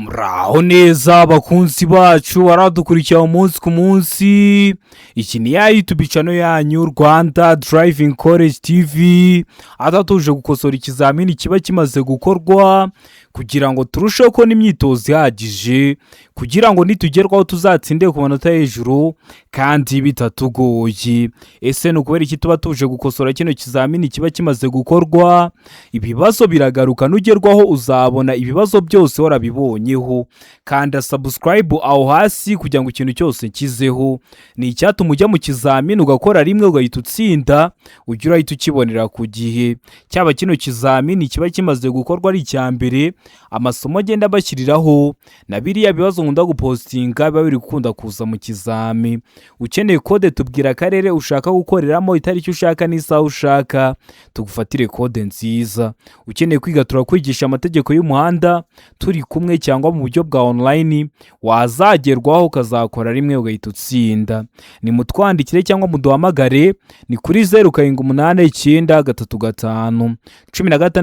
Muraho neza bakunzi bacu baradukurikira umunsi ku munsi. Iki ni ya YouTube channel yanyu Rwanda Driving College TV, adatuje gukosora ikizamini kiba kimaze gukorwa kugira ngo turusheho ko n'imyitozo ihagije kugira ngo nitugerwaho tuzatsinde ku manota hejuru kandi bitatugoye. Ese nukubera iki tuba tuje gukosora kino kizamini kiba kimaze gukorwa? Ibibazo biragaruka, nugerwaho uzabona ibibazo byose warabibonyeho. Kanda subscribe aho hasi kugira ngo ikintu cyose kizeho. Ni icyatuma ujya mu kizamini ugakora rimwe ugahita utsinda, ugira ahita ukibonera ku gihe. Cyaba kino kizamini kiba kimaze gukorwa ari icya mbere, amasomo agenda bashyiriraho na biriya bibazo nkunda gupostinga biba biri gukunda kuza mu kizami. Ukeneye kode tubwira akarere ushaka gukoreramo, itariki ushaka n'isaha ushaka, tugufatire kode nziza. Ukeneye kwiga turakwigisha amategeko y'umuhanda turi kumwe cyangwa mu buryo bwa online, wazagerwaho ukazakora rimwe ugahita utsinda. Ni mutwandikire cyangwa muduhamagare, ni kuri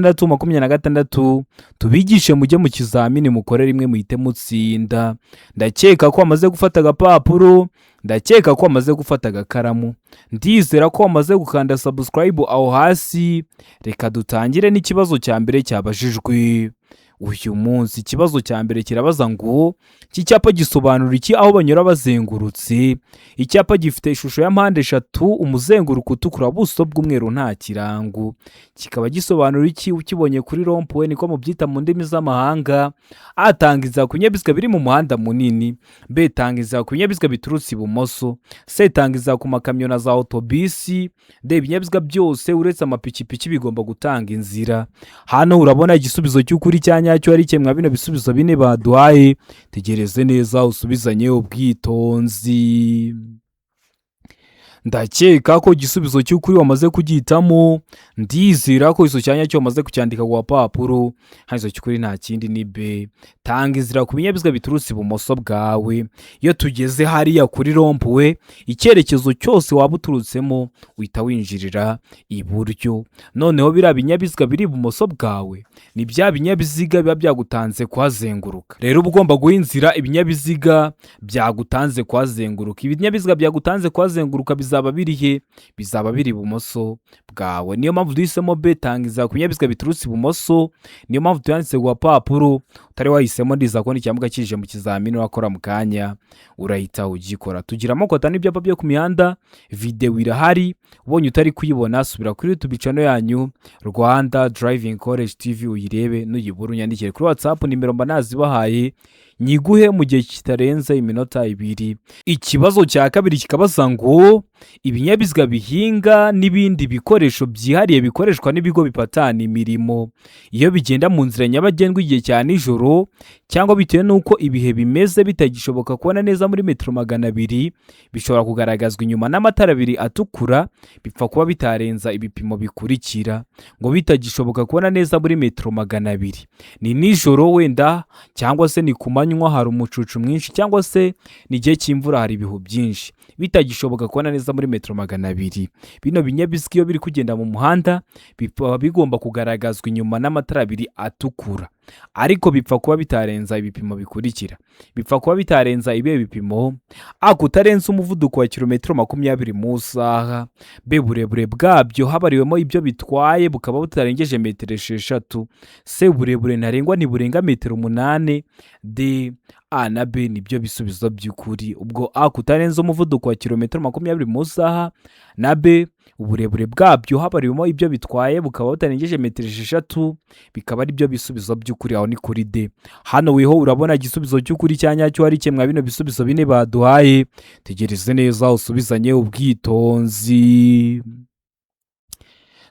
0789351626 tubigishe mujye mu kizamini mukore rimwe muhite mutsinda. Ndakeka ko wamaze gufata agapapuro, ndakeka ko wamaze gufata agakaramu, ndizera ko wamaze gukanda subscribe aho hasi. Reka dutangire n'ikibazo cya mbere cyabajijwe uyu munsi. Ikibazo cya mbere kirabaza ngo iki cyapa gisobanura iki aho banyura bazengurutse? Icyapa gifite ishusho ya mpande eshatu, umuzenguruko utukura, buso bw'umweru, nta kirango. Kikaba gisobanura iki? Ukibonye kuri rompuwe niko mubyita mu ndimi z'amahanga. A, tangiza ku binyabiziga biri mu muhanda munini. B, tangiza ku binyabiziga biturutse ibumoso. C, tangiza ku makamyo na za autobisi. D, ibinyabiziga byose uretse amapikipiki bigomba gutanga inzira. Hano urabona igisubizo cy'ukuri cya nyacyo ari kimwe bino bisubizo bine baduhaye. Tegereze neza usubizanye ubwitonzi. Ndakeka ko igisubizo cy'ukuri wamaze kugihitamo, ndizera ko iso cyanya cyo wamaze kucyandika ku papuro. Hano cy'ukuri nta kindi ni B, tanga inzira ku binyabiziga biturutse ibumoso bwawe. Iyo tugeze hariya kuri rompuwe, icyerekezo cyose waba uturutsemo uhita winjirira iburyo. Noneho biriya binyabiziga biri ibumoso bwawe ni bya binyabiziga biba byagutanze kuhazenguruka. Rero uba ugomba guha inzira ibinyabiziga byagutanze kuhazenguruka. Ibinyabiziga byagutanze kuhazenguruka bizaba biri he? Bizaba biri ibumoso bwawe. Niyo mpamvu duhisemo B, tangiza ku binyabiziga biturutse ibumoso. Niyo mpamvu tuyanditse ku papuro. Utari wahisemo ndiza ko n'icyambuga kije mu kizamini wakora mu kanya urahita ugikora. Tugira amoko atanu ibyapa byo ku mihanda, video irahari. Ubonye utari kuyibona subira kuri YouTube channel yanyu Rwanda Driving College TV uyirebe, nuyibura unyandikire kuri WhatsApp nimero mba nazibahaye nyiguhe mu gihe kitarenze iminota 2. Ikibazo cya kabiri kikabaza ngo ibinyabiziga bihinga n'ibindi bikoresho byihariye bikoreshwa n'ibigo bipatana imirimo iyo bigenda mu nzira nyabagendwa igihe cya nijoro cyangwa bitewe n'uko ibihe bimeze bitagishoboka kubona neza muri metero 200, bishobora kugaragazwa inyuma n'amatara abiri atukura, bipfa kuba bitarenza ibipimo bikurikira. Ngo bitagishoboka kubona neza muri metero 200, ni nijoro wenda cyangwa se ni ku manywa hari umucucu mwinshi cyangwa se ni igihe cy'imvura hari ibihu byinshi, bitagishoboka kubona neza muri metero 200. Bino binyabiziga iyo biri kugenda mu muhanda bigomba kugaragazwa inyuma n'amatara abiri atukura, ariko bipfa kuba bitarenza ibipimo bikurikira. Bipfa kuba bitarenza ibihe bipimo: A, kutarenza umuvuduko wa kilometero 20 mu saha. B, uburebure bwabyo habariwemo ibyo bitwaye bukaba butarengeje metero 6. C, uburebure ntarengwa ntiburenga metero 8. D, A na B nibyo bisubizo by'ukuri. Ubwo A, kutarenza umuvuduko wa kilometero 20 mu saha, na B, uburebure bwabyo habariwemo ibyo bitwaye bukaba butarengeje metero 6, bikaba ari byo bisubizo by'ukuri. Aho ni kuri D. Hano weho urabona igisubizo cy'ukuri cya nyacyo ari kimwe bino bisubizo bine baduhaye. Tegereze neza usubizanye ubwitonzi.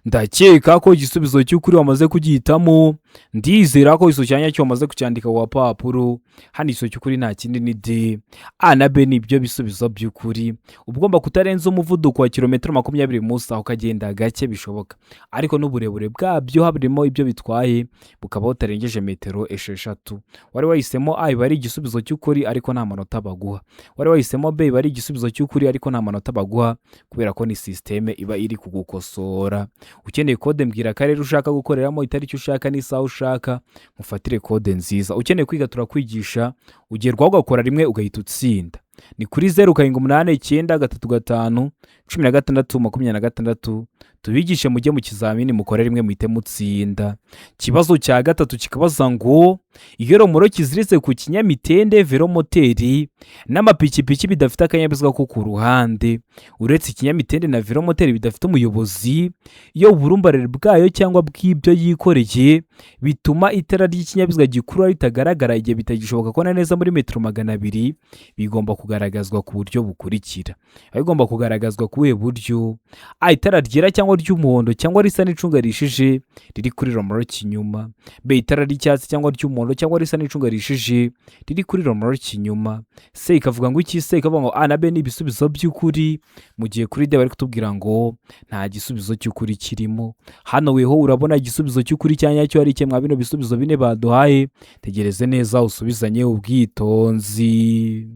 Ndakeka ko igisubizo cy'ukuri wamaze kugihitamo, ndizera ko iso cyanya cyo wamaze kucyandika ku papuro. Hano iso cy'ukuri nta kindi ni D. A na B nibyo bisubizo by'ukuri. Ugomba kutarenza umuvuduko wa kilometero 20 mu saha ukagenda gake bishoboka, ariko n'uburebure bwabyo habirimo ibyo bitwaye bukaba butarengeje metero 6. Wari wahisemo A iba ari igisubizo cy'ukuri ariko nta manota baguha. Wari wahisemo B iba ari igisubizo cy'ukuri ariko nta manota baguha kubera ko ni systeme iba iri kugukosora. Ukeneye kode mbwira akarere ushaka gukoreramo, itariki ushaka n'isaha ushaka mufatire kode nziza. Ukeneye kwiga turakwigisha, ugerwaho ugakora rimwe ugahita utsinda. Ni kuri 0789 35 16 26 tubigishe mujye mu kizamini mukore rimwe muhite mutsinda. Kibazo cya gatatu kikabaza ngo iyo romoro kiziritse ku kinyamitende velomoteri n'amapikipiki bidafite akanyabiziga ko ku ruhande, uretse ikinyamitende na velomoteri bidafite umuyobozi, iyo uburumbarare bwayo cyangwa bw'ibyo yikoreye bituma itara ry'ikinyabiziga gikurura ritagaragara igihe bitagishoboka kubona neza muri metero 200, bigomba kugaragazwa ku buryo bukurikira. Bigomba kugaragazwa ku buryo itara ryera cyangwa ry'umuhondo cyangwa risa n'icunga rishije riri kuri romoro kinyuma, itara ry'icyatsi cyangwa ry'umuhondo cyangwa risa n'icunga rishije riri kuri romoro kinyuma. Se ikavuga ngo iki? Se ikavuga ngo A na B ni ibisubizo by'ukuri, mu gihe kuri D bari kutubwira ngo nta gisubizo cy'ukuri kirimo. Hano weho urabona igisubizo cy'ukuri cyanyacyo ari kimwe bino bisubizo bine baduhaye. Tegereze neza usubizanye ubwitonzi.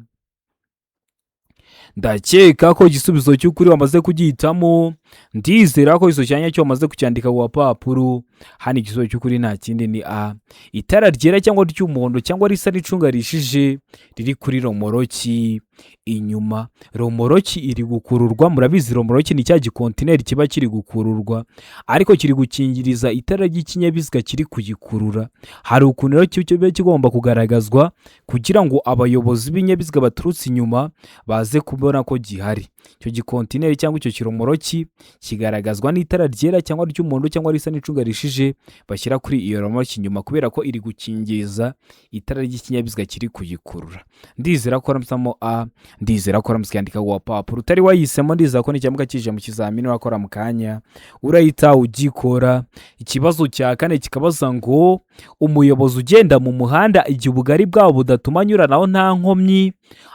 Ndakeka ko igisubizo cy'ukuri wamaze kugihitamo, ndizera ko iso cyanya cyo wamaze kucyandika ku papuro. Hano igisubizo cy'ukuri nta kindi ni A, itara ryera cyangwa ry'umuhondo cyangwa risa n'icunga rishije riri kuri romoroki inyuma. Romoroki iri gukururwa, murabizi romoroki ni cya gikontineri kiba kiri gukururwa ariko kiri gukingiriza itara ry'ikinyabiziga kiri kugikurura. Hari ukuntu rero kiba kigomba kugaragazwa kugira ngo abayobozi b'ibinyabiziga baturutse inyuma baze kubona ko gihari. Icyo gikontineri cyangwa icyo kiromoroki kigaragazwa n'itara ryera cyangwa ry'umuhondo cyangwa risa n'icunga rishije bashyira kuri iyo romoroki inyuma, kubera ko iri gukingiriza itara ry'ikinyabiziga kiri kugikurura. Ndizera ko ramsamo A, ndizera ko ramsiyandika ku papuro. Utari wahisemo ndizera ko n'icyamuka kije mu kizamini wakora mu kanya urahita ugikora. Ikibazo cya kane kikabaza ngo umuyobozi ugenda mu muhanda igihe ubugari bwabo budatuma anyuranaho nta nkomyi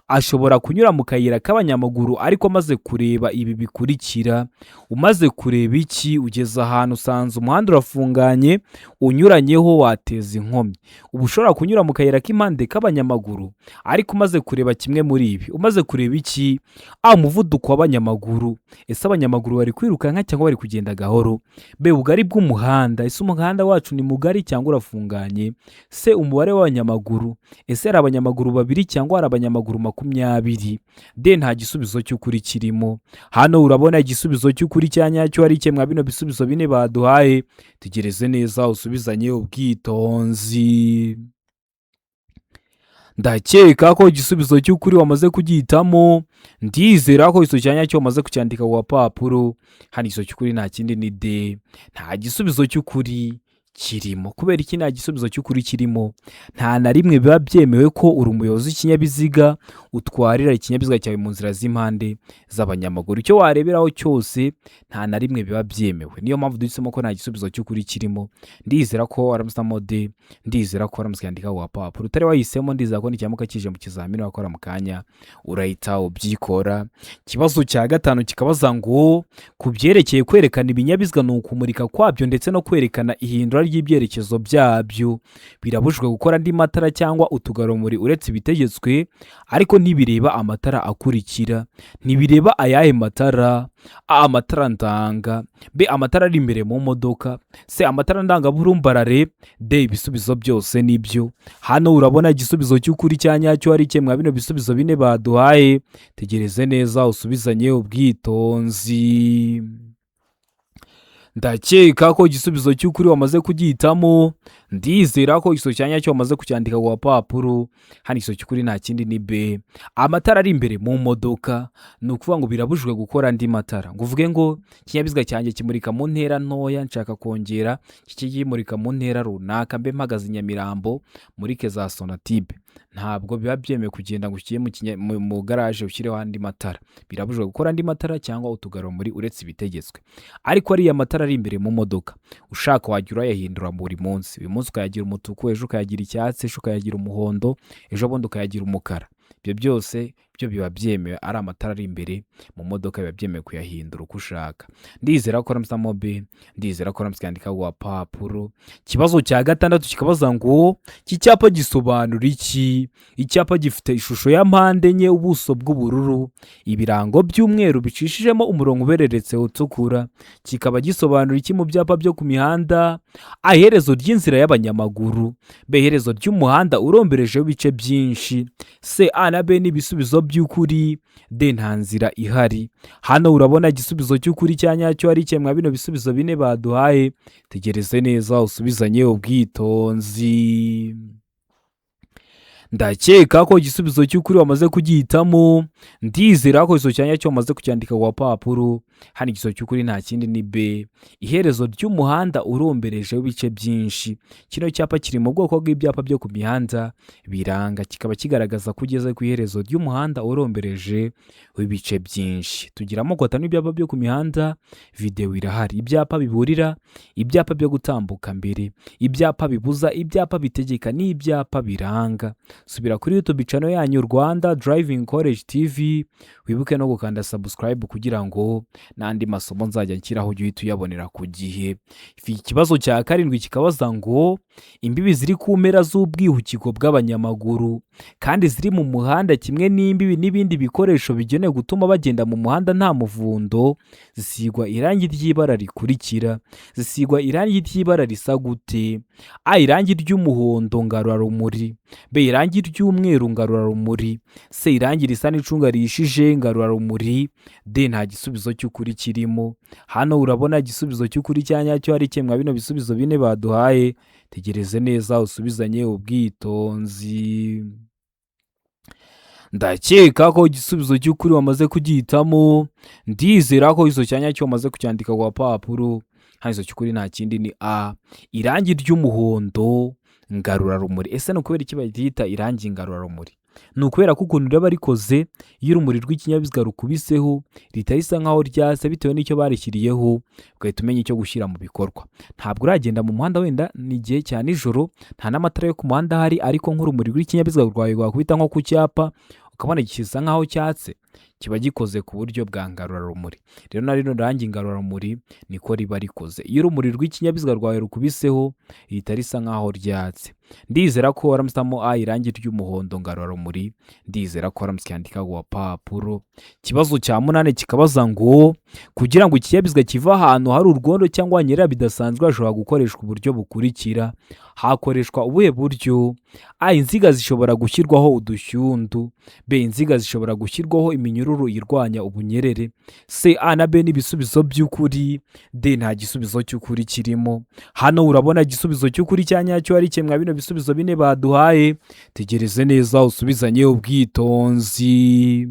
ashobora kunyura mu kayira k'abanyamaguru ariko amaze kureba ibi bikurikira. Umaze kureba iki? Ugeze ahantu usanze umuhanda urafunganye unyuranyeho wateza inkomyi, uba ushobora kunyura mu kayira k'impande k'abanyamaguru ariko umaze kureba kimwe muri ibi. Umaze kureba iki? Umuvuduko w'abanyamaguru, ese abanyamaguru bari kwirukanka cyangwa bari kugenda gahoro? B, ubugari bw'umuhanda, ese umuhanda wacu ni mugari cyangwa urafunganye? Se, umubare w'abanyamaguru, ese hari abanyamaguru 2 cyangwa hari abanyamaguru 20? D, nta gisubizo cy'ukuri kirimo. Hano urabona igisubizo cy'ukuri cyanyacyo ari kimwe bino bisubizo bine baduhaye. Tegereze neza usubizanye ubwitonzi. Ndakeka ko igisubizo cy'ukuri wamaze kugihitamo, ndizera ko iso cyanyacyo wamaze kucyandika ku papuro. Hano iso cy'ukuri nta kindi ni D, nta gisubizo cy'ukuri kirimo. Kubera iki nta gisubizo cy'ukuri kirimo? Nta na rimwe biba byemewe ko uri umuyobozi w'ikinyabiziga utwarira ikinyabiziga cyawe mu nzira z'impande z'abanyamaguru. Icyo wareberaho cyose nta na rimwe biba byemewe. Niyo mpamvu duhisemo ko nta gisubizo cy'ukuri kirimo. Ndizera ko aramusamo D, ndizera ko aramusyandika ku papuro. Utari wahisemo ndizera ko n'icyamuka kije mu kizamini wakora mu kanya urahita ubyikora. Kibazo cya gatanu kikabaza ngo ku byerekeye kwerekana ibinyabiziga ni ukumurika kwabyo ndetse no kwerekana ihindura ry'ibyerekezo byabyo. Birabujwe gukora andi matara cyangwa utugaromuri uretse ibitegetswe, ariko ntibireba amatara akurikira. Ntibireba ayahe matara? A, amatara ndanga. B, amatara ari imbere mu modoka. C, amatara ndanga burumbarare. D, ibisubizo byose nibyo. Hano urabona igisubizo cy'ukuri cyanyacyo ari kimwe bino bisubizo bine baduhaye. Tegereze neza usubizanye ubwitonzi. Ndakeka ko igisubizo cy'ukuri wamaze kugihitamo, ndizera ko iso cyanyacyo wamaze kucyandika ku papuro. Hano iso cy'ukuri nta kindi ni B, amatara ari imbere mu modoka. Ni ukuvuga ngo birabujwe gukora andi matara, ngo uvuge ngo ikinyabiziga cyanjye kimurika mu ntera ntoya nshaka kongera kimurika mu ntera runaka, mbe mpagaze Nyamirambo murike za Sonatibe. Ntabwo biba byemewe kugenda ngo ukiye mu garage ushyireho andi matara. Birabujwe gukora andi matara cyangwa utugaromuri uretse ibitegetswe. Ariko ariya matara ari imbere mu modoka ushaka wajya urayahindura buri munsi. Uyu munsi ukayagira umutuku, ejo ukayagira icyatsi, ejo ukayagira umuhondo, ejo bundi ukayagira umukara. ibyo byose byo biba byemewe, ari amatara ari imbere mu modoka biba byemewe kuyahindura uko ushaka. Ndizera ko uramutse mobe, ndizera ko uramutse kwandika ku papuro. Ikibazo cya gatandatu kikabaza ngo iki cyapa gisobanura iki? Icyapa gifite ishusho ya mpande enye, ubuso bw'ubururu, ibirango by'umweru bicishijemo umurongo ubereretse utukura. Kikaba gisobanura iki mu byapa byo ku mihanda? Iherezo ry'inzira y'abanyamaguru, B iherezo ry'umuhanda uromberejeho ibice byinshi, C A na B ni ibisubizo by'ukuri, D nta nzira ihari. Hano urabona igisubizo cy'ukuri cya nyacyo ari kimwe bino bisubizo bine baduhaye. Tegereze neza usubizanye ubwitonzi. Ndakeka ko igisubizo cy'ukuri wamaze kugihitamo, ndizera ko iso cyanya cyo wamaze kucyandika ku papuro. Hano igisubizo cy'ukuri nta kindi ni B, iherezo ry'umuhanda uromberejeho ibice byinshi. Kino cyapa kiri mu bwoko bw'ibyapa byo ku mihanda biranga, kikaba kigaragaza ko ugeze ku iherezo ry'umuhanda urombereje w'ibice byinshi. Tugira amoko atanu y'ibyapa byo ku mihanda, video irahari. Ibyapa biburira, ibyapa byo gutambuka mbere, ibyapa bibuza, ibyapa bitegeka n'ibyapa biranga. Subira kuri YouTube channel yanyu Rwanda Driving College TV, wibuke no gukanda subscribe kugira ngo n'andi masomo nzajya nshyiraho ujye uhita uyabonera ku gihe. Ikibazo cya karindwi kikabaza ngo imbibi ziri ku mpera z'ubwihukiko bw'abanyamaguru kandi ziri mu muhanda kimwe n'imbibi n'ibindi bikoresho bigenewe gutuma bagenda mu muhanda nta muvundo, zisigwa irangi ry'ibara rikurikira. Zisigwa irangi ry'ibara risa gute? A irangi ry'umuhondo ngarurarumuri, B irangi ry'umweru ngarurarumuri, C irangi risa n'icunga rihishije ngarurarumuri, D nta gisubizo cy'ukuri kirimo. Hano urabona igisubizo cy'ukuri cya nyacyo ari kimwe bino bisubizo bine baduhaye. Tegereze neza usubizanye ubwitonzi. Ndakeka ko igisubizo cy'ukuri wamaze kugihitamo, ndizera ko iso cyanya cyo wamaze kucyandika ku papuro. Hano iso cy'ukuri nta kindi ni A, irangi ry'umuhondo ngarurarumuri. Ese no kubera iki bayita irangi ngarurarumuri? Ni ukubera ko ukuntu riba rikoze, iyo urumuri rw'ikinyabiziga rukubiseho rihita risa nkaho ryase bitewe n'icyo barishyiriyeho, ugahita umenya icyo gushyira mu bikorwa. Ntabwo uragenda mu muhanda wenda ni igihe cya nijoro, nta n'amatara yo ku muhanda ahari, ariko nk'urumuri rw'ikinyabiziga rwawe rwakubita nko ku cyapa ukabona gisa nkaho cyatse, kiba gikoze ku buryo bwa ngarurarumuri. Rero na rino rangi ngarurarumuri niko riba rikoze, iyo urumuri rw'ikinyabiziga rwawe rukubiseho rihita risa nkaho ryatse. Ndizera ko waramusamo A irangi ry'umuhondo ngarurarumuri, ndizera ko waramusyandika ku papuro. Ikibazo cya munane kikabaza ngo kugira ngo ikinyabiziga kiva ahantu hari urwondo cyangwa nyera bidasanzwe hashobora gukoreshwa uburyo bukurikira. Hakoreshwa ubuhe buryo? A inziga zishobora gushyirwaho udushyundu, B inziga zishobora gushyirwaho iminyururu irwanya ubunyerere, C A na B ni ibisubizo by'ukuri, D nta gisubizo cy'ukuri kirimo. Hano urabona igisubizo cy'ukuri cya nyacyo ari kimwe bino bisubizo bine baduhaye. Tegereze neza usubizanye ubwitonzi.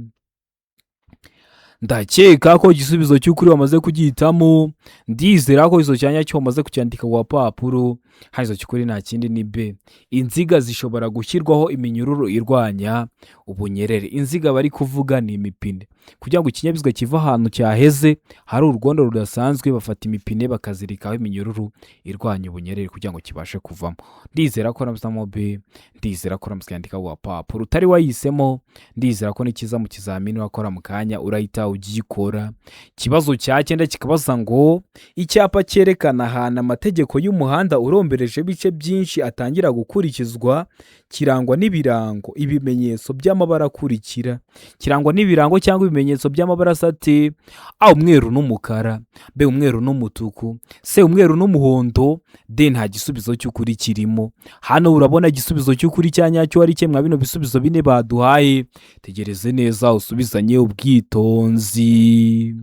Ndakeka ko igisubizo cy'ukuri wamaze kugihitamo, ndizera ko izo cyanya cyo wamaze kucyandika ku papuro. Hano izo cy'ukuri nta kindi ni B, inziga zishobora gushyirwaho iminyururu irwanya ubunyerere. Inziga bari kuvuga ni imipine. Kugira ngo ikinyabiziga kiva ahantu cyaheze hari urwondo rudasanzwe, bafata imipine bakazirikaho iminyururu irwanya ubunyerere kugira ngo kibashe kuvamo. Ndizera ko namusamo B, ndizera ko namusyandika ku papuro. Utari wahisemo, ndizera ko nikiza mu kizamini wakora mu kanya urahita ugikora. Ikibazo cya 9 kikabaza ngo icyapa cyerekana ahantu amategeko y'umuhanda urombereje ibice byinshi atangira gukurikizwa kirangwa n'ibirango, ibimenyetso by'amabara akurikira. Kirangwa n'ibirango cyangwa ibimenyetso by'amabara asate: A umweru n'umukara, B umweru n'umutuku, C umweru n'umuhondo, D nta gisubizo cy'ukuri kirimo. Hano urabona igisubizo cy'ukuri cya nyacyo ari kimwe bino bisubizo bine baduhaye. Tegereze neza usubizanye ubwitonzi.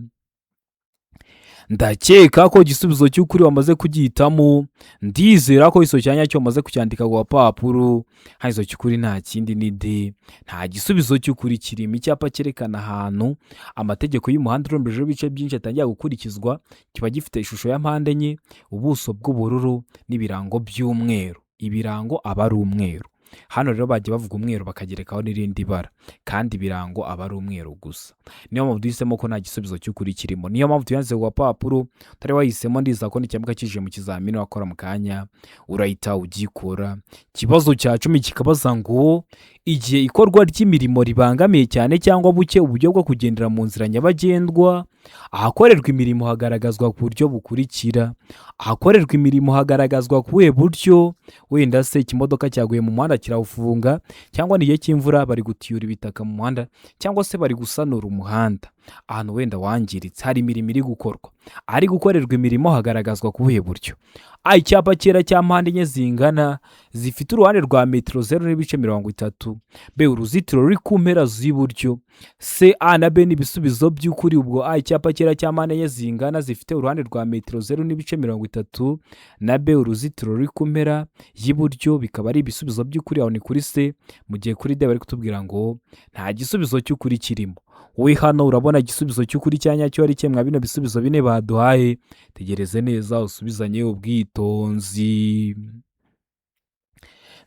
Ndakeka ko igisubizo cy'ukuri wamaze kugihitamo, ndizera ko iso cyanya cyo wamaze kucyandika ku papuro. Hano iso cy'ukuri nta kindi ni D, nta gisubizo cy'ukuri kirimo. Icyapa cyerekana ahantu amategeko y'umuhanda urombereje ibice byinshi atangira gukurikizwa, kiba gifite ishusho ya mpande enye, ubuso bw'ubururu n'ibirango by'umweru. Ibirango aba ari umweru. Hano rero bagiye bavuga umweru bakagerekaho n'irindi bara, kandi ibirango aba ari umweru gusa. Niyo mpamvu duhisemo ko nta gisubizo cy'ukuri kirimo. Niyo mpamvu tuyanditse ku papuro. Utari wahisemo, ndizera ko n'ikibazo kije mu kizamini wakora mu kanya urahita ugikora. Ikibazo cya 10 kikabaza ngo igihe ikorwa ry'imirimo ribangamiye cyane cyangwa buke uburyo bwo kugendera mu nzira nyabagendwa. Ahakorerwa imirimo hagaragazwa ku buryo bukurikira. Ahakorerwa imirimo hagaragazwa ku buhe buryo? Wenda se ikimodoka cyaguye mu muhanda kirawufunga, cyangwa ni igihe cy'imvura bari gutiyura ibitaka mu muhanda, cyangwa se bari gusanura umuhanda ahantu wenda wangiritse, hari imirimo iri gukorwa. Ahari gukorerwa imirimo hagaragazwa ku buhe buryo? Icyapa cyera cya mpande enye zingana zifite uruhande rwa metero 0.30. B, uruzitiro ruri ku mpera z'iburyo. C, A na B ni ibisubizo by'ukuri. Ubwo icyapa cyera cya mpande enye zingana zifite uruhande rwa metero 0.30 na B, uruzitiro ruri ku mpera y'iburyo bikaba ari ibisubizo by'ukuri. Aho ni kuri C. Mu gihe kuri D bari kutubwira ngo nta gisubizo cy'ukuri kirimo. Wowe hano urabona igisubizo cy'ukuri cya nyacyo ari kimwe bino bisubizo bine baduhaye. Tegereze neza usubizanye ubwitonzi.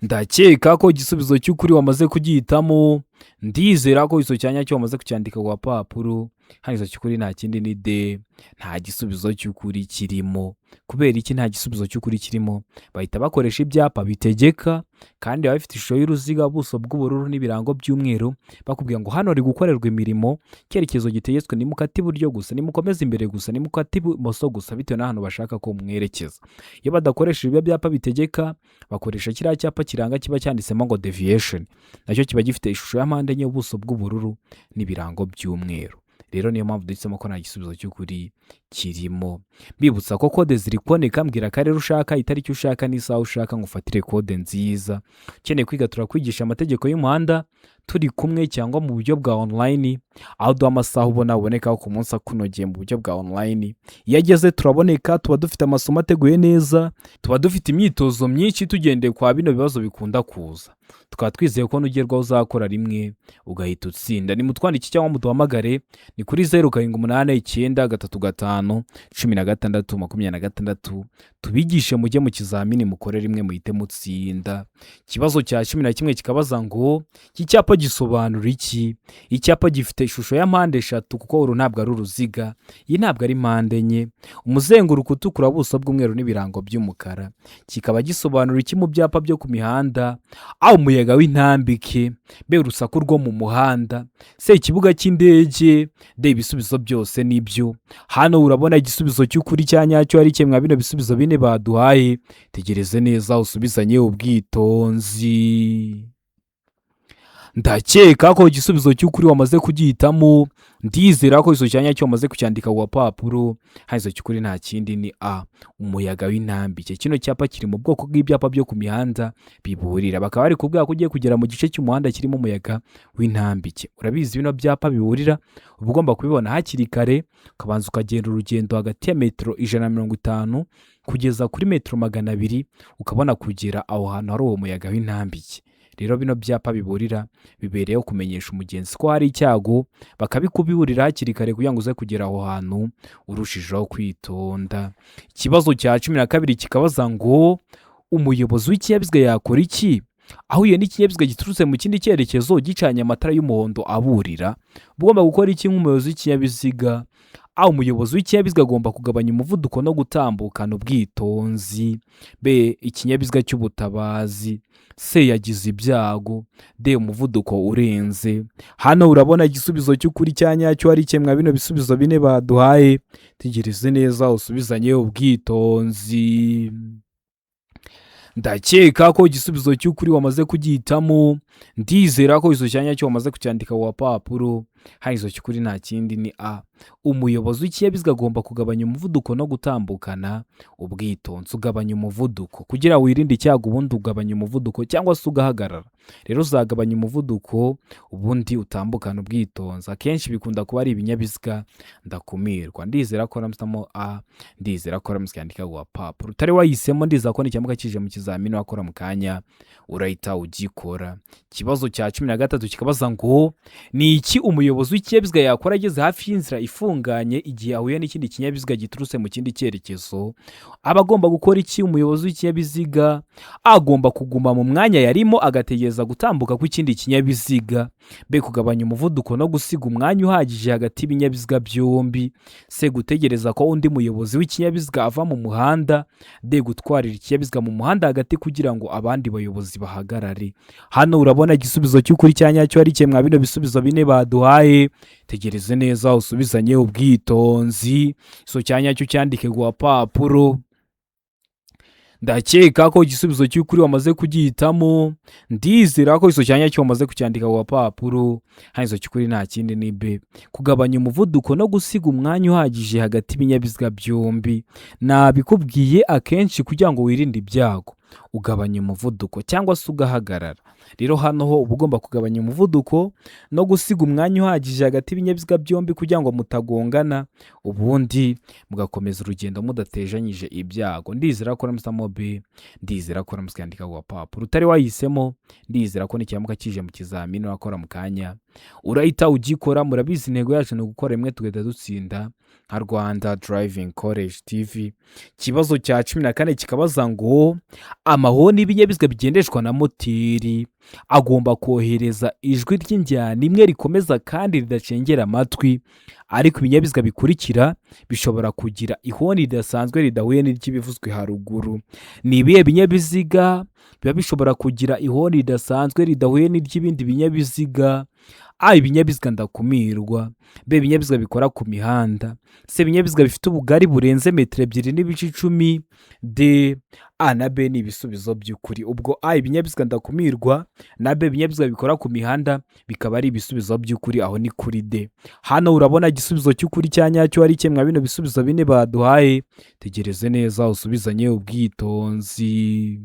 Ndakeka ko igisubizo cy'ukuri wamaze kugihitamo. Ndizera ko igisubizo cya nyacyo wamaze kucyandika ku papuro. Hano igisubizo cy'ukuri nta kindi ni D. Nta gisubizo cy'ukuri kirimo. Kubera iki nta gisubizo cy'ukuri kirimo? Bahita bakoresha ibyapa bitegeka kandi baba bifite ishusho y'uruziga, ubuso bw'ubururu n'ibirango by'umweru, bakubwira ngo hano hari gukorerwa imirimo, icyerekezo gitegetswe nimukate iburyo gusa, nimukomeze imbere gusa, nimukate ibumoso gusa, bitewe n'ahantu bashaka ko mwerekeza. Iyo badakoresha ibyo byapa bitegeka, bakoresha kiriya cyapa kiranga kiba cyanditsemo ngo deviation, nacyo kiba gifite ishusho ya mpande enye, ubuso bw'ubururu n'ibirango by'umweru. Rero niyo mpamvu duhisemo ko nta gisubizo cy'ukuri kirimo. Mbibutsa ko kode ziri kuboneka, mbwira akarere ushaka, itariki ushaka n'isaha ushaka ngo ufatire kode nziza. Ukeneye kwiga turakwigisha amategeko y'umuhanda turi kumwe cyangwa mu buryo bwa online, aho duha amasaha ubona uboneka ku munsi akunogeye mu buryo bwa online. Iyo ageze turaboneka, tuba dufite amasomo ateguye neza, tuba dufite imyitozo myinshi tugendeye kwa bino bibazo bikunda kuza. Tukaba twizeye ko nugerwaho uzakora rimwe ugahita utsinda. Ni mutwandiki cyangwa muduhamagare, ni kuri 0789351626 tubigishe mujye mu kizamini mukore rimwe muhite mutsinda. Ikibazo cya 11 kikabaza ngo iki cyapa gisobanura iki? Icyapa gifite ishusho ya mpande eshatu kuko uru ntabwo ari uruziga, iyi ntabwo ari mpande enye, umuzenguruko utukura, ubuso bw'umweru n'ibirango by'umukara. Kikaba gisobanura iki mu byapa byo ku mihanda? A, umuyaga w'intambike. B, urusaku rwo mu muhanda. C, ikibuga cy'indege. D, ibisubizo byose nibyo. Hano urabona igisubizo cy'ukuri cya nyacyo ari kimwe bino bisubizo bine baduhaye. Tegereze neza usubizanye ubwitonzi. Ndakeka ko igisubizo cy'ukuri wamaze kugihitamo. Ndizera ko igisubizo cya nyacyo wamaze kucyandika ku papuro. Hano igisubizo cy'ukuri nta kindi ni A, umuyaga w'intambike. Kino cyapa kiri mu bwoko bw'ibyapa byo ku mihanda biburira. Bakaba bari kubwira ko ugiye kugera mu gice cy'umuhanda kirimo umuyaga w'intambike. Urabizi bino byapa biburira uba ugomba kubibona hakiri kare, ukabanza ukagenda urugendo hagati ya metero 150 kugeza kuri metero 200 ukabona kugera aho hantu hari uwo muyaga w'intambike. Rero bino byapa biburira bibereyeho kumenyesha umugenzi ko hari icyago, bakabikubiburira hakiri kare kugira ngo uze kugera aho hantu urushijeho kwitonda. Ikibazo cya 12 kikabaza ngo umuyobozi w'ikinyabiziga yakora iki ahuye n'ikinyabiziga giturutse mu kindi cyerekezo gicanye amatara y'umuhondo aburira? Ugomba gukora iki nk'umuyobozi w'ikinyabiziga? A, umuyobozi w'ikinyabiziga agomba kugabanya umuvuduko no gutambukana ubwitonzi. B, ikinyabiziga cy'ubutabazi. C, yagize ibyago. D, umuvuduko urenze. Hano urabona igisubizo cy'ukuri cya nyacyo ari kimwe bino bisubizo bine baduhaye. Tegereze neza usubizanye ubwitonzi. Ndakeka ko igisubizo cy'ukuri wamaze kugihitamo. Ndizera ko igisubizo cya nyacyo wamaze kucyandika ku papuro. Hano igisubizo cy'ukuri nta kindi ni A, umuyobozi w'ikinyabiziga agomba kugabanya umuvuduko no gutambukana ubwitonzi. Ugabanya umuvuduko kugira wirinde icyago, ubundi ugabanya umuvuduko cyangwa se ugahagarara. Rero uzagabanya umuvuduko ubundi utambukana ubwitonzi. Akenshi bikunda kuba ari ibinyabiziga ndakumirwa. Ndizera ko ramusamo A, ndizera ko ramusyandika ku papuro. Utari wahisemo ndizera ko n'icyamuka kije mu kizamini wakora mu kanya urahita ugikora. Ikibazo cya 13 kikabaza ngo ni iki umuyobozi umuyobozi w'ikinyabiziga yakora ageze hafi y'inzira ifunganye igihe ahuye n'ikindi kinyabiziga giturutse mu kindi cyerekezo? Aba agomba gukora iki? Umuyobozi w'ikinyabiziga agomba kuguma mu mwanya yarimo agategereza gutambuka kw'ikindi kinyabiziga, kugabanya umuvuduko no gusiga umwanya uhagije hagati y'ibinyabiziga byombi, gutegereza ko undi muyobozi w'ikinyabiziga ava mu muhanda, gutwarira ikinyabiziga mu muhanda hagati kugira ngo abandi bayobozi bahagarare. Hano urabona igisubizo cy'ukuri cya nyacyo ari kimwe bino bisubizo bine baduhaye. Tegereze neza usubizanye ubwitonzi, cya nyacyo cyandike ku papuro. Ndakeka ko igisubizo cy'ukuri wamaze kugihitamo, ndizera ko cya nyacyo wamaze kucyandika ku papuro. Hano cy'ukuri nta kindi ni B, kugabanya umuvuduko no gusiga umwanya uhagije hagati y'ibinyabiziga byombi. Nabikubwiye akenshi kugira ngo wirinde ibyago, ugabanya umuvuduko cyangwa se ugahagarara. Rero hano ho uba ugomba kugabanya umuvuduko no gusiga umwanya uhagije hagati y'ibinyabiziga byombi kugira ngo mutagongana, ubundi mugakomeza urugendo mudatejanyije ibyago. Ndizera ko namusamo B, ndizera ko namusyandika ku papuro. Utari wahisemo, ndizera ko n'ikiyamuka kije mu kizamini wakora mu kanya urahita ugikora. Murabizi intego yacu ni ugukora rimwe tugahita dutsinda nka Rwanda Driving College TV. Ikibazo cya 14 kikabaza ngo amahoni y'ibinyabiziga bigendeshwa na moteri agomba kohereza ijwi ry'injyana imwe rikomeza kandi ridacengera amatwi, ariko ibinyabiziga bikurikira bishobora kugira ihoni ridasanzwe ridahuye n'iry'ibivuzwe haruguru. Ni ibihe binyabiziga biba bishobora kugira ihoni ridasanzwe ridahuye n'iry'ibindi binyabiziga? Ibinyabiziga ndakumirwa. B, ibinyabiziga bikora ku mihanda. C, ibinyabiziga bifite ubugari burenze metero 2.10. D, A na B ni ibisubizo by'ukuri. Ubwo A, ibinyabiziga ndakumirwa, na B, ibinyabiziga bikora ku mihanda, bikaba ari ibisubizo by'ukuri. Aho ni kuri D. Hano urabona igisubizo cy'ukuri cya nyacyo ari kimwe bino bisubizo bine baduhaye. Tegereze neza usubizanye ubwitonzi.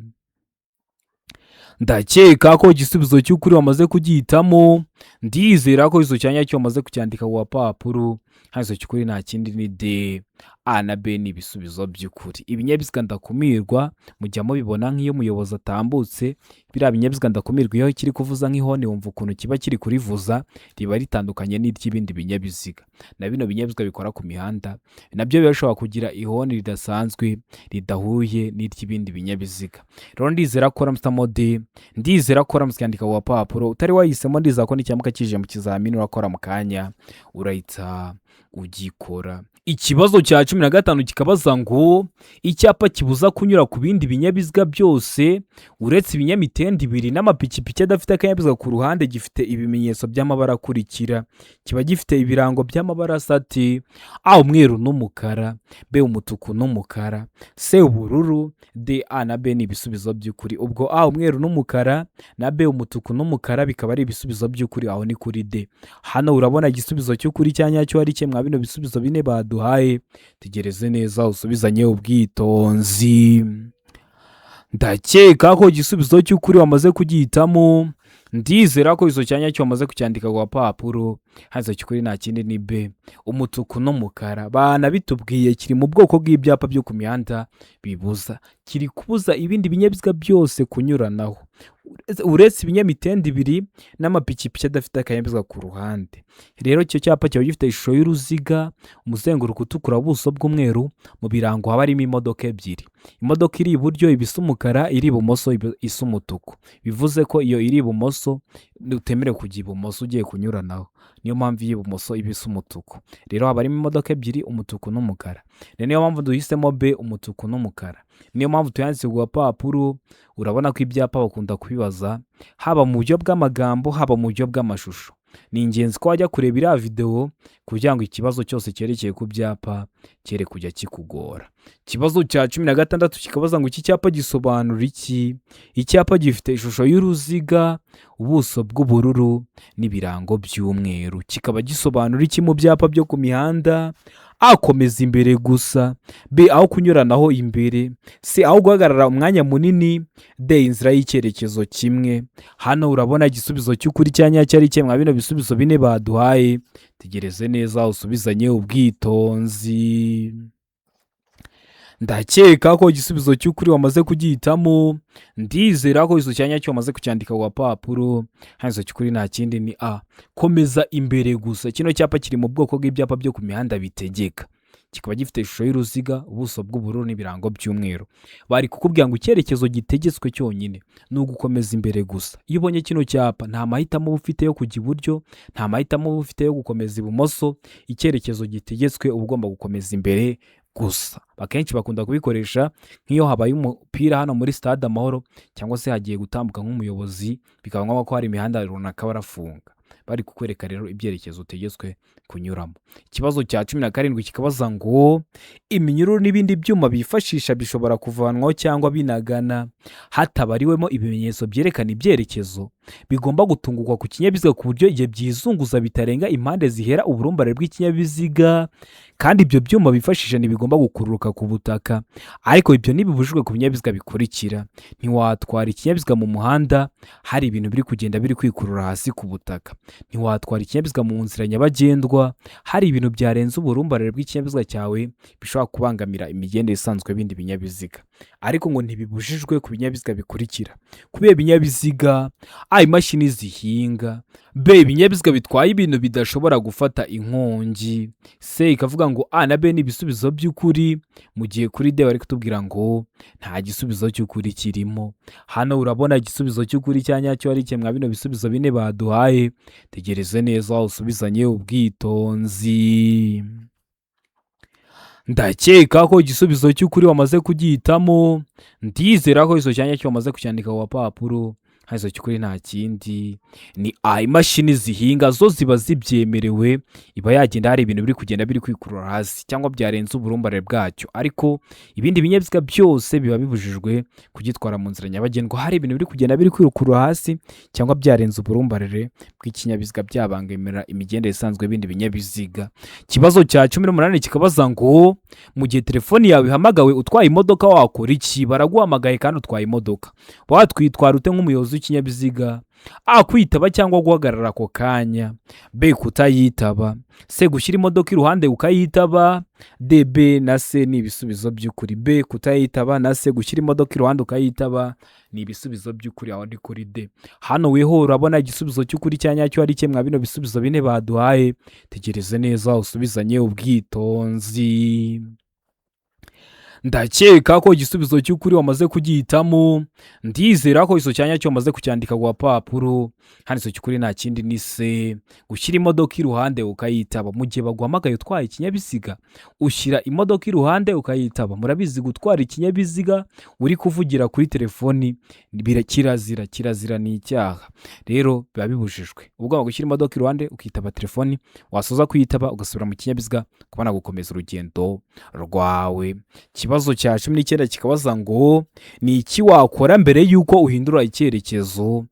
Ndakeka ko igisubizo cy'ukuri wamaze kugihitamo, ndizera ko cya nyacyo wamaze kucyandika ku papuro. Hano cy'ukuri nta kindi ni D, A na B ni ibisubizo by'ukuri. Ibinyabiziga ndakumirwa mujya mubibona nk'iyo umuyobozi atambutse, biriya binyabiziga ndakumirwa iyo kiri kuvuza nk'ihoni wumva ukuntu kiba kiri kurivuza, riba ritandukanye n'iry'ibindi binyabiziga. Na bino binyabiziga bikora ku mihanda nabyo biba bishobora kugira ihoni ridasanzwe ridahuye n'iry'ibindi binyabiziga. Rero ndizera ko ramusamo D, ndizera ko ramusyandika ku papuro. Utari wahisemo, ndizera ko n'ikiyamuka kije mu kizamini urakora mu kanya urahita ugikora. Ikibazo cya 15 kikabaza ngo icyapa kibuza kunyura ku bindi binyabiziga byose uretse ibinyamitende 2 n'amapikipiki adafite akanyabiziga ku ruhande gifite ibimenyetso by'amabara akurikira. Kiba gifite ibirango by'amabara asati: A, umweru n'umukara, B, umutuku n'umukara, C, ubururu, D, A na B ni ibisubizo by'ukuri. Ubwo A, umweru n'umukara, na B, umutuku n'umukara bikaba ari ibisubizo by'ukuri. Aho ni kuri D. Hano urabona igisubizo cy'ukuri cya nyacyo ari kimwe bino bisubizo bine baduhaye. Tegereze neza usubizanye ubwitonzi. Ndakeka ko igisubizo cy'ukuri wamaze kugihitamo, ndizera ko cya nyacyo wamaze kucyandika ku papuro. Hano cy'ukuri nta kindi ni B, umutuku n'umukara. Bana bitubwiye kiri mu bwoko bw'ibyapa byo ku mihanda bibuza, kiri kubuza ibindi binyabiziga byose kunyuranaho uretse ibinyamitende 2 n'amapikipiki adafite akanyabiziga ku ruhande. Rero icyo cyapa kiba gifite ishusho y'uruziga, umuzenguruko utukura, ubuso bw'umweru, mu birango haba harimo imodoka 2. Imodoka iri iburyo ibisa umukara, iri ibumoso isa umutuku. Bivuze ko iyo iri ibumoso utemerewe kujya ibumoso ugiye kunyuranaho, niyo mpamvu iyi ibumoso ibisa umutuku. Rero haba harimo imodoka 2, umutuku n'umukara. Niyo mpamvu duhisemo B, umutuku n'umukara. Niyo mpamvu tuyanditse ku papuro. Urabona ko ibyapa bakunda kubibaza haba mu buryo bw'amagambo haba mu buryo bw'amashusho. Ni ingenzi ko wajya kureba iriya video kugira ngo ikibazo cyose cyerekeye ku byapa cyere kujya kikugora. Ikibazo cya 16 kikabaza ngo iki cyapa gisobanura iki? Icyapa gifite ishusho y'uruziga, ubuso bw'ubururu n'ibirango by'umweru. Kikaba gisobanura iki mu byapa byo ku mihanda? A, komeza imbere gusa. B, aho kunyuranaho imbere. C, aho guhagarara umwanya munini. D, inzira y'icyerekezo kimwe. Hano urabona igisubizo cy'ukuri cya nyacyo ari kimwe bino bisubizo bine baduhaye. Tegereze neza usubizanye ubwitonzi. ndakeka ko igisubizo cy'ukuri wamaze kugihitamo, ndizera ko izo cyanya cyo wamaze kucyandika ku gapapuro. Hano izo cy'ukuri nta kindi ni a komeza imbere gusa. Kino cyapa kiri mu bwoko bw'ibyapa byo ku mihanda bitegeka, kikaba gifite ishusho y'uruziga, ubuso bw'ubururu n'ibirango by'umweru. Bari kukubwira ngo icyerekezo gitegetswe cyonyine ni ugukomeza imbere gusa. Iyo ubonye kino cyapa nta mahitamo uba ufite yo kujya iburyo, nta mahitamo uba ufite yo gukomeza ibumoso. Icyerekezo gitegetswe uba ugomba gukomeza imbere gusa. Akenshi bakunda kubikoresha nk'iyo habaye umupira hano muri stade Amahoro, cyangwa se hagiye gutambuka nk'umuyobozi, bikaba ngombwa ko hari imihanda runaka barafunga. Bari kukwereka rero ibyerekezo utegetswe kunyuramo. Ikibazo cya 17 kikabaza ngo iminyururu n'ibindi byuma bifashisha bishobora kuvanwaho cyangwa binagana hatabariwemo ibimenyetso byerekana ibyerekezo bigomba gutungurwa ku kinyabiziga ku buryo igihe byizunguza bitarenga impande zihera uburumbare bw'ikinyabiziga, kandi ibyo byuma bifashisha ntibigomba gukururuka ku butaka. Ariko ibyo ntibibujijwe ku binyabiziga bikurikira: ntiwatwara ikinyabiziga mu muhanda hari ibintu biri kugenda biri kwikurura hasi ku butaka, ntiwatwara ikinyabiziga mu nzira nyabagendwa hari ibintu byarenze uburumbarare bw'ikinyabiziga cyawe bishobora kubangamira imigendere isanzwe y'ibindi binyabiziga. Ariko ngo ntibibujijwe ku binyabiziga bikurikira: kubera ibinyabiziga, imashini zihinga, b ibinyabiziga bitwaye ibintu bidashobora gufata inkongi, c ikavuga ngo a na b ni ibisubizo by'ukuri, mu gihe kuri d bari kutubwira ngo nta gisubizo cy'ukuri kirimo. Hano urabona igisubizo cy'ukuri cya nyacyo ari kimwe bino bisubizo bine baduhaye. Tegereze neza usubizanye ubwitonzi. Ndakeka ko igisubizo cy'ukuri wamaze kugihitamo, ndizera ko izo cyanya cyo wamaze kucyandika ku gapapuro. Izo cy'ukuri nta kindi ni imashini zihinga zo ziba zibyemerewe, iba yagenda hari ibintu biri kugenda biri kwikurura hasi cyangwa byarenze uburumbarare bwacyo. Ariko ibindi binyabiziga byose biba bibujijwe kugitwara mu nzira nyabagendwa hari ibintu biri kugenda biri kwikurura hasi cyangwa byarenze uburumbarare bw'ikinyabiziga byabangamira imigendere isanzwe y'ibindi binyabiziga. Ikibazo cya 18 kikabaza ngo mu gihe telefoni yawe ihamagawe utwaye imodoka wakora iki? Baraguhamagaye kandi utwaye imodoka, watwitwara ute nk'umuyobozi w'ikinyabiziga? a kwitaba cyangwa guhagarara ako kanya, b kutayitaba, c gushyira imodoka iruhande ukayitaba, d b na c ni ibisubizo by'ukuri. b kutayitaba na c gushyira imodoka iruhande ukayitaba ni ibisubizo by'ukuri. Aho ndi kuri d. Hano weho urabona igisubizo cy'ukuri cya nyacyo ari kimwe bino bisubizo bine baduhaye. Tegereze neza usubizanye ubwitonzi. Ndakeka ko igisubizo cy'ukuri wamaze kugihitamo, ndizera ko izo cyanya cyo wamaze kucyandika ku gapapuro. Hano izo cy'ukuri nta kindi ni c gushyira imodoka iruhande ukayitaba. Mu gihe baguhamagaye utwaye ikinyabiziga ushyira imodoka iruhande ukayitaba. Murabizi gutwara ikinyabiziga uri kuvugira kuri telefoni kirazira ni icyaha, rero biba bibujijwe. Ugomba gushyira imodoka iruhande ukitaba telefoni, wasoza kuyitaba ugasubira mu kinyabiziga kubona gukomeza urugendo rwawe. Ikibazo cya 19 kikabaza ngo ni iki wakora mbere y'uko uhindura icyerekezo?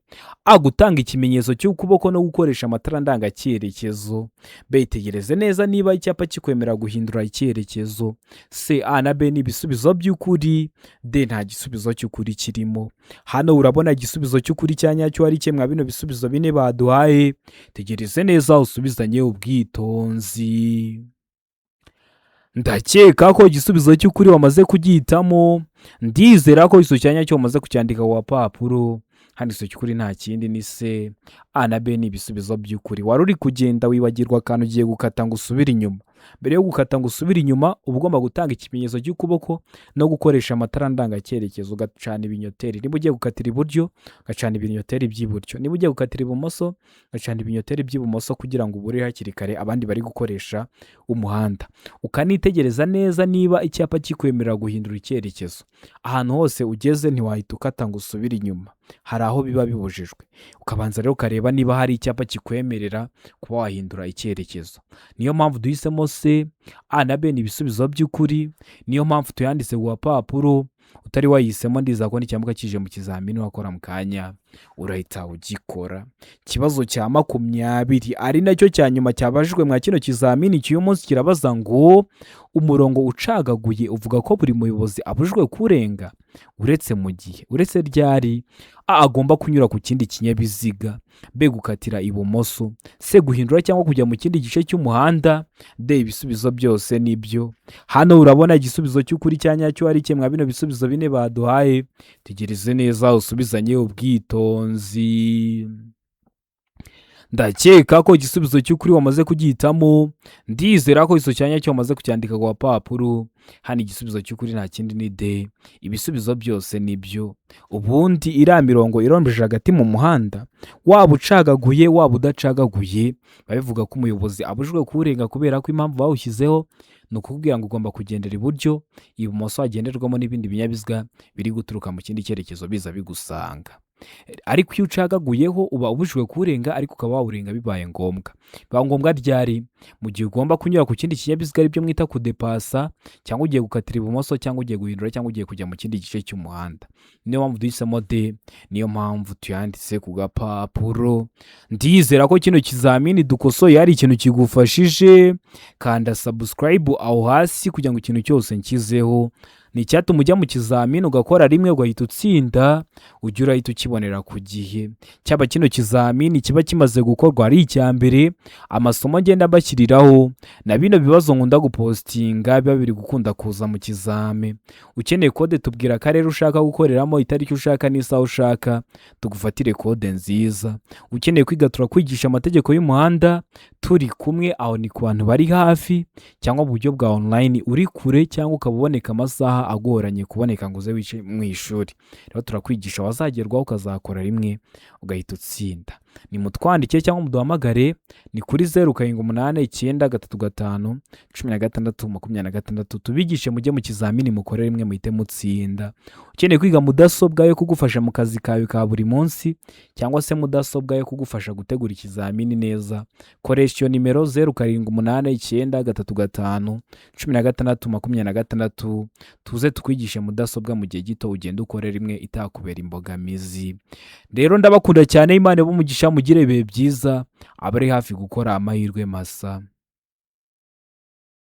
a gutanga ikimenyetso cy'ukuboko no gukoresha amatara ndangacyerekezo, b tegereze neza niba icyapa kikwemera guhindura icyerekezo, c a na b ni ibisubizo by'ukuri, d nta gisubizo cy'ukuri kirimo. Hano urabona igisubizo cy'ukuri cya nyacyo ari kimwe bino bisubizo bine baduhaye. Tegereze neza usubizanye ubwitonzi. Ndakeka ko igisubizo cy'ukuri wamaze kugihitamo, ndizera ko izo cyanya cyo wamaze kucyandika ku gapapuro. Hano izo cy'ukuri nta kindi ni c a na b ni ibisubizo by'ukuri. Wari uri kugenda wibagirwa akantu ugiye gukata ngo usubire inyuma. Mbere yo gukata ngo usubire inyuma uba ugomba gutanga ikimenyetso cy'ukuboko no gukoresha amatara ndangacyerekezo, ugacana ibinyoteri. Niba ugiye gukatira iburyo ugacana ibinyoteri by'iburyo, niba ugiye gukatira ibumoso ugacana ibinyoteri by'ibumoso kugira ngo ubure hakiri kare abandi bari gukoresha umuhanda. Ukanitegereza neza niba icyapa kikwemerera guhindura icyerekezo. Ahantu hose ugeze ntiwahita ukata ngo usubire inyuma, hari aho biba bibujijwe. Ukabanza rero ukareba niba hari icyapa kikwemerera kuba wahindura icyerekezo. Niyo mpamvu duhisemo c a na b ni ibisubizo by'ukuri. Niyo mpamvu tuyanditse ku gapapuro. Utari wayihisemo ndiza ko n'icyambuka kije mu kizamini wakora mu kanya urahita ugikora. Ikibazo cya 20 ari nacyo cya nyuma cyabajijwe mwa kino kizamini cy'uyu munsi kirabaza ngo umurongo ucagaguye uvuga ko buri muyobozi abujijwe kurenga uretse mu gihe, uretse ryari? A agomba kunyura ku kindi kinyabiziga, B gukatira ibumoso, C guhindura cyangwa kujya mu kindi gice cy'umuhanda, D ibisubizo byose nibyo. Hano urabona igisubizo cy'ukuri cya nyacyo ari kimwe bino bisubizo bine baduhaye. Tegereze neza usubizanye ubwitonzi. Ndakeka ko igisubizo cy'ukuri wamaze kugihitamo. Ndizera ko iso cyanya cyo wamaze kucyandika ku papuro. Hano igisubizo cy'ukuri nta kindi ni D. Ibisubizo byose nibyo. Ubundi iriya mirongo irombeje hagati mu muhanda, waba ucagaguye waba udacagaguye, babivuga ko umuyobozi abujijwe kuwurenga kubera ko impamvu bawushyizeho ni ukubwira ngo ugomba kugendera iburyo, ibumoso hagenderwamo n'ibindi binyabiziga biri guturuka mu kindi cyerekezo biza bigusanga. Ariko iyo ucagaguyeho uba ubujijwe kuwurenga, ariko ukaba wawurenga bibaye ngombwa. Biba ngombwa ryari? Mu gihe ugomba kunyura ku kindi kinyabiziga aribyo mwita kudepasa, cyangwa ugiye gukatira ibumoso, cyangwa ugiye guhindura, cyangwa ugiye kujya mu kindi gice cy'umuhanda. Niyo mpamvu duhisemo D, niyo mpamvu tuyanditse ku gapapuro. Ndizera ko kino kizamini dukosoye ari ikintu kigufashije. Kanda subscribe aho hasi kugira ngo ikintu cyose nkizeho ni icyatuma ujya mu kizamini ugakora rimwe ugahita utsinda, ujya urahita ukibonera ku gihe. Cyaba kino kizamini kiba kimaze gukorwa ari icya mbere, amasomo agenda bashyiriraho na bino bibazo nkunda gupostinga biba biri gukunda kuza mu kizame. Ukeneye kode tubwira akarere ushaka gukoreramo, itariki ushaka n'isaha ushaka, tugufatire kode nziza. Ukeneye kwiga turakwigisha amategeko y'umuhanda turi kumwe, aho ni ku bantu bari hafi cyangwa mu buryo bwa online uri kure, cyangwa ukaba uboneka amasaha agoranye kuboneka ngo uze wice mu ishuri. Rero turakwigisha wazagerwaho ukazakora rimwe ugahita utsinda. Ni mutwandike cyangwa muduhamagare, ni kuri 0789351626 tubigishe mujye mu kizamini mukore rimwe muhite mutsinda. Ukeneye kwiga mudasobwa yo kugufasha mu kazi kawe ka buri munsi, cyangwa se mudasobwa yo kugufasha gutegura ikizamini neza, koresha iyo nimero 0789351626 tuze tukwigishe mudasobwa mu gihe gito ugenda ukore rimwe itakubera imbogamizi. Rero ndabakunda cyane, Imana umugisha, mugire ibihe byiza, abari hafi gukora amahirwe masa.